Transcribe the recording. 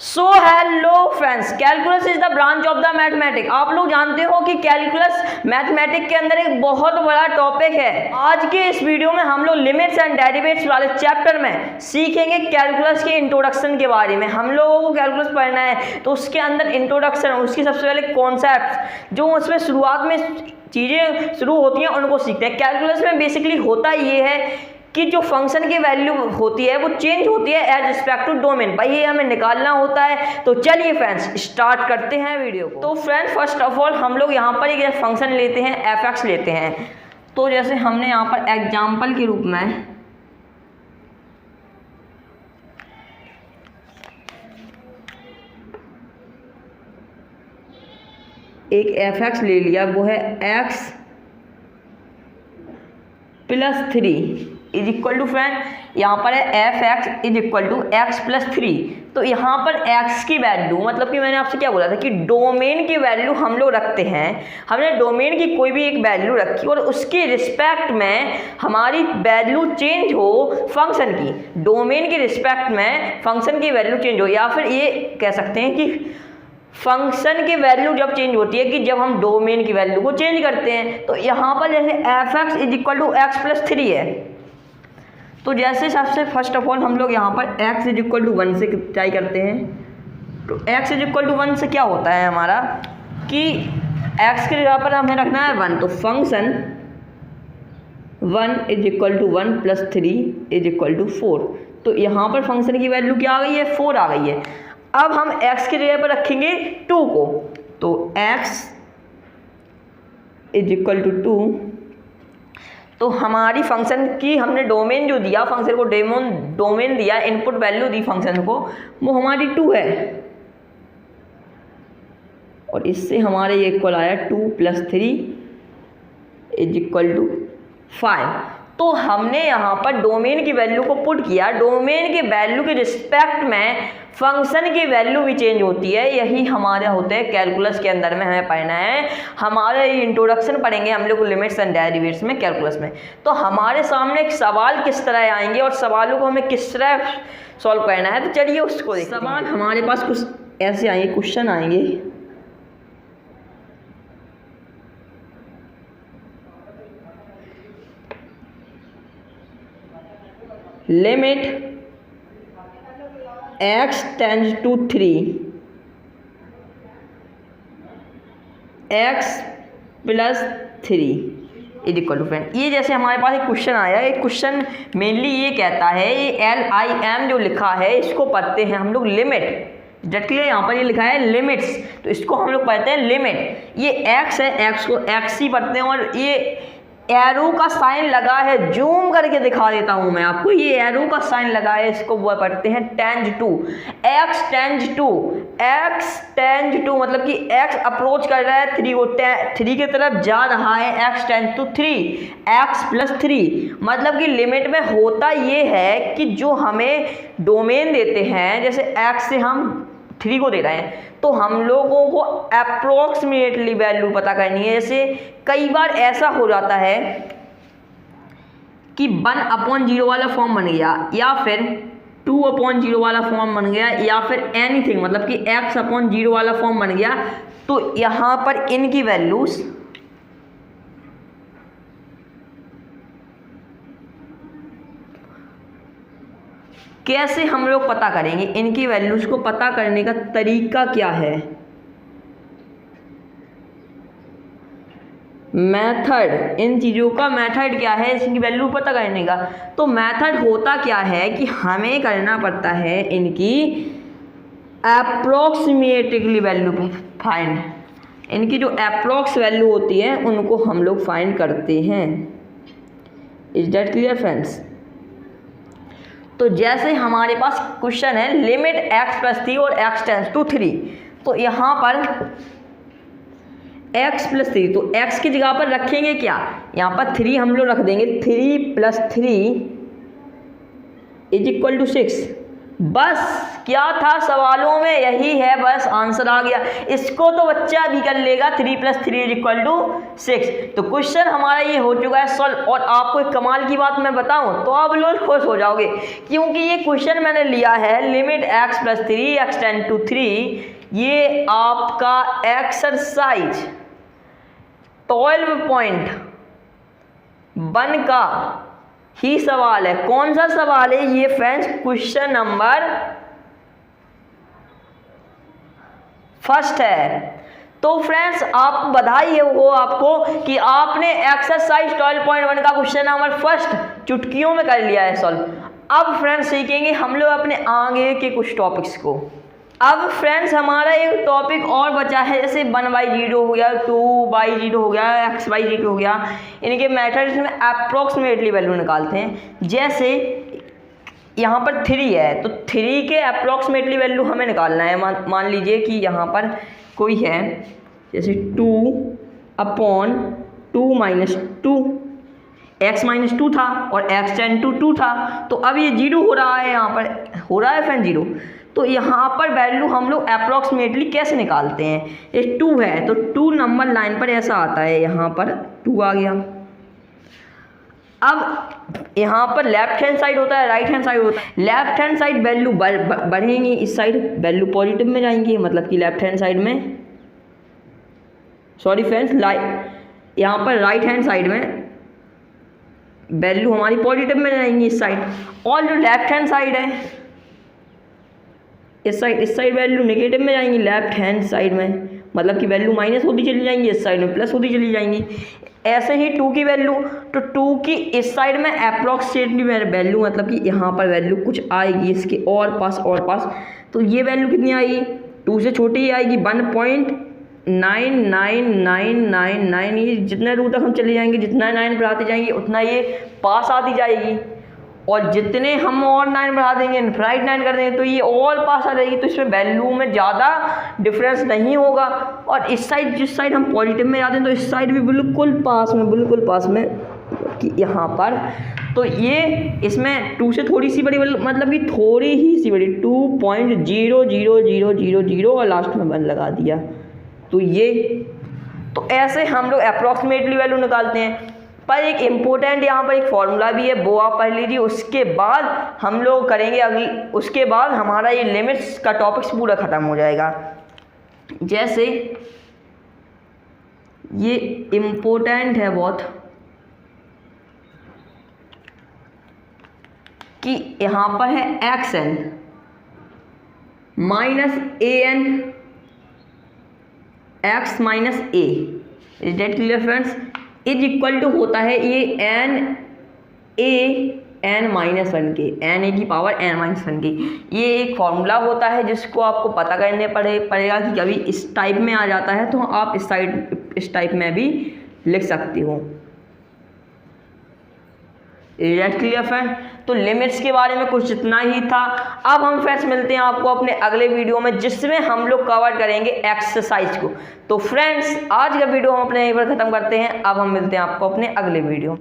So hello friends, calculus is the branch of the mathematics. आप लोग जानते हो कि कैलकुलस मैथमेटिक्स के अंदर एक बहुत बड़ा टॉपिक है। आज के इस वीडियो में हम लोग लिमिट्स एंड डेरिवेटिव्स वाले चैप्टर में सीखेंगे कैलकुलस के इंट्रोडक्शन के बारे में। हम लोगों को कैलकुलस पढ़ना है तो उसके अंदर इंट्रोडक्शन, उसकी सबसे पहले कॉन्सेप्ट जो उसमें शुरुआत में चीज़ें शुरू होती हैं उनको सीखते हैं। कैलकुलस में बेसिकली होता ये है कि जो फंक्शन की वैल्यू होती है वो चेंज होती है एज रिस्पेक्ट टू डोमेन। भाई ये हमें निकालना होता है। तो चलिए फ्रेंड्स स्टार्ट करते हैं वीडियो को। तो फ्रेंड्स फर्स्ट ऑफ ऑल हम लोग यहाँ पर एक फंक्शन लेते हैं, एफ लेते हैं। तो जैसे हमने यहाँ पर एग्जाम्पल के रूप में एक एफ ले लिया, वो है x plus 3 is equal to friend यहाँ पर है f x is equal to x plus 3। तो यहाँ पर x की वैल्यू, मतलब कि मैंने आपसे क्या बोला था कि डोमेन की वैल्यू हम लोग रखते हैं। हमने डोमेन की कोई भी एक वैल्यू रखी और उसके रिस्पेक्ट में हमारी वैल्यू चेंज हो फंक्शन की, डोमेन के रिस्पेक्ट में फंक्शन की वैल्यू चेंज हो, या फिर ये कह सकते हैं कि फंक्शन की वैल्यू जब चेंज होती है कि जब हम डोमेन की वैल्यू को चेंज करते हैं। तो यहाँ पर जैसे f x is equal to x plus 3 है, तो जैसे सबसे फर्स्ट ऑफ ऑल हम लोग यहाँ पर x इज इक्वल टू 1 से ट्राई करते हैं। तो x इज इक्वल टू 1 से क्या होता है हमारा कि x के जगह पर हमें रखना है 1, तो function 1 is equal to 1 plus 3 is equal to 4। तो यहाँ पर फंक्शन की वैल्यू क्या आ गई है, 4 आ गई है। अब हम x की जगह पर रखेंगे 2 को, तो x इज इक्वल टू 2। तो हमारी फंक्शन की हमने डोमेन जो दिया, फंक्शन को डोमेन दिया, इनपुट वैल्यू दी फंक्शन को, वो हमारी 2 है। और इससे हमारे ये इक्वल आया 2 प्लस 3 इज इक्वल टू 5। तो हमने यहाँ पर डोमेन की वैल्यू को पुट किया, डोमेन की वैल्यू के रिस्पेक्ट में फंक्शन की वैल्यू भी चेंज होती है। यही हमारे होते हैं कैलकुलस के अंदर में हमें पढ़ना है। हमारे इंट्रोडक्शन पढ़ेंगे हम लोग लिमिट्स एंड डेरिवेटिव्स में कैलकुलस में। तो हमारे सामने एक सवाल किस तरह आएंगे और सवालों को हमें किस तरह सॉल्व करना है, तो चलिए उसको देखते हैं। सवाल हमारे पास कुछ ऐसे आएंगे, क्वेश्चन आएंगे। Limit x tends to 3 x plus 3 is equal to friend. ये जैसे हमारे पास एक क्वेश्चन आया, एक क्वेश्चन मेनली ये कहता है, ये LIM जो लिखा है इसको पढ़ते हैं हम लोग लिमिट। डायरेक्टली यहाँ पर ये लिखा है लिमिट्स, तो इसको हम लोग पढ़ते हैं लिमिट। ये x है, x को x ही पढ़ते हैं। और ये एरो का साइन लगा है, जूम करके दिखा देता हूं मैं आपको, ये एरो का साइन लगा है, इसको वो पढ़ते हैं tends to. x tends to मतलब कि x अप्रोच कर रहा है 3 को, 3 की तरफ जा रहा है, x tends to 3 x plus 3। मतलब कि लिमिट में होता ये है कि जो हमें डोमेन देते हैं, जैसे x से हम 3 को दे रहे हैं, तो हम लोगों को अप्रोक्सीमेटली वैल्यू पता करनी है। जैसे कई बार ऐसा हो जाता है कि 1/0 वाला फॉर्म बन गया, या फिर 2/0 वाला फॉर्म बन गया, या फिर एनीथिंग, मतलब कि x/0 वाला फॉर्म बन गया। तो यहाँ पर इनकी वैल्यूज कैसे हम लोग पता करेंगे, इनकी वैल्यूज को पता करने का तरीका क्या है, मेथड, इन चीज़ों का मेथड क्या है इसकी वैल्यू पता करने का। तो मेथड होता क्या है कि हमें करना पड़ता है इनकी अप्रोक्सीमेटली वैल्यू फाइंड। इनकी जो अप्रोक्स वैल्यू होती है उनको हम लोग फाइंड करते हैं। Is that clear friends? तो जैसे हमारे पास क्वेश्चन है लिमिट x प्लस 3 और x टेंड्स टू 3, तो यहाँ पर x प्लस 3, तो x की जगह पर रखेंगे क्या, यहाँ पर 3 हम लोग रख देंगे, 3 प्लस 3 इज इक्वल टू 6। बस क्या था सवालों में, यही है, बस आंसर आ गया। इसको तो बच्चा भी कर लेगा, 3 + 3 = 6। तो क्वेश्चन हमारा ये हो चुका है सॉल्व। और आपको एक कमाल की बात मैं बताऊं तो आप लोग खुश हो जाओगे, क्योंकि ये क्वेश्चन मैंने लिया है लिमिट x + 3 x → 3। ये आपका एक्सरसाइज 12.1 का ही सवाल है। कौन सा सवाल है ये फ्रेंड्स? क्वेश्चन नंबर 1 है। तो फ्रेंड्स आप बधाई हो आपको कि आपने एक्सरसाइज 12.1 का क्वेश्चन नंबर 1 चुटकियों में कर लिया है सॉल्व। अब फ्रेंड्स सीखेंगे हम लोग अपने आगे के कुछ टॉपिक्स को। अब फ्रेंड्स हमारा एक टॉपिक और बचा है, जैसे 1/0 हो गया, 2/0 हो गया, x/0 हो गया। इनके मेथड्स में अप्रोक्सीमेटली वैल्यू निकालते हैं। जैसे यहाँ पर 3 है तो 3 के अप्रोक्सीमेटली वैल्यू हमें निकालना है। मान लीजिए कि यहाँ पर कोई है, जैसे 2/2 - 2, x - 2 था और x → 2 था। तो अब ये 0 हो रहा है, यहाँ पर हो रहा है फ्रेंड 0। तो यहाँ पर वैल्यू हम लोग अप्रॉक्सीमेटली कैसे निकालते हैं? ये 2 है तो 2 नंबर लाइन पर ऐसा आता है, यहाँ पर 2 आ गया। अब यहाँ पर लेफ्ट हैंड साइड होता है, राइट हैंड साइड होता है। लेफ्ट हैंड साइड वैल्यू बढ़ेंगी, इस साइड वैल्यू पॉजिटिव में जाएंगी, मतलब कि लेफ्ट हैंड साइड में, सॉरी फ्रेंड्स, यहाँ पर राइट हैंड साइड में वैल्यू हमारी पॉजिटिव में जाएंगी इस साइड। और जो लेफ्ट हैंड साइड है इस साइड वैल्यू नेगेटिव में जाएंगी लेफ्ट हैंड साइड में, मतलब कि वैल्यू माइनस होती चली जाएंगी, इस साइड में प्लस होती चली जाएंगी। ऐसे ही 2 की वैल्यू, तो 2 की इस साइड में अप्रॉक्सीमेटली वैल्यू, मतलब कि यहाँ पर वैल्यू कुछ आएगी इसके और पास, तो ये वैल्यू कितनी आएगी? 2 से छोटी ही आएगी, 1.99999। ये जितना दूर तक हम चले जाएंगे, जितना 9 बढ़ाते जाएंगे उतना ये पास आती जाएगी। और जितने हम और 9 बढ़ा देंगे, इनफाइनाइट 9 कर देंगे, तो ये और पास आ जाएगी। तो इसमें वैल्यू में ज़्यादा डिफरेंस नहीं होगा। और इस साइड, जिस साइड हम पॉजिटिव में जाते हैं, तो इस साइड भी बिल्कुल पास में कि यहाँ पर, तो ये इसमें 2 से थोड़ी सी बड़ी, मतलब कि थोड़ी ही सी बड़ी, 2.00000 और लास्ट में 1 लगा दिया। तो ये, तो ऐसे हम लोग अप्रॉक्सीमेटली वैल्यू निकालते हैं। पर एक इम्पोर्टेंट यहाँ पर एक फॉर्मूला भी है, वो आप पढ़ लीजिए। उसके बाद हम लोग करेंगे उसके बाद हमारा ये लिमिट्स का टॉपिक्स पूरा ख़त्म हो जाएगा। जैसे ये इम्पोर्टेंट है बहुत, कि यहाँ पर है xn - an x - a, is that clear friends? Is equal to होता है ये n a n - 1 के, n a की पावर n - 1 की। ये एक फॉर्मूला होता है जिसको आपको पता करने पड़ेगा कि कभी इस टाइप में आ जाता है तो आप इस टाइप में भी लिख सकते हो। Is clear friend? तो लिमिट्स के बारे में कुछ इतना ही था। अब हम फ्रेंड्स मिलते हैं आपको अपने अगले वीडियो में, जिसमें हम लोग कवर करेंगे एक्सरसाइज को। तो फ्रेंड्स आज का वीडियो हम अपने यहीं पर ख़त्म करते हैं। अब हम मिलते हैं आपको अपने अगले वीडियो।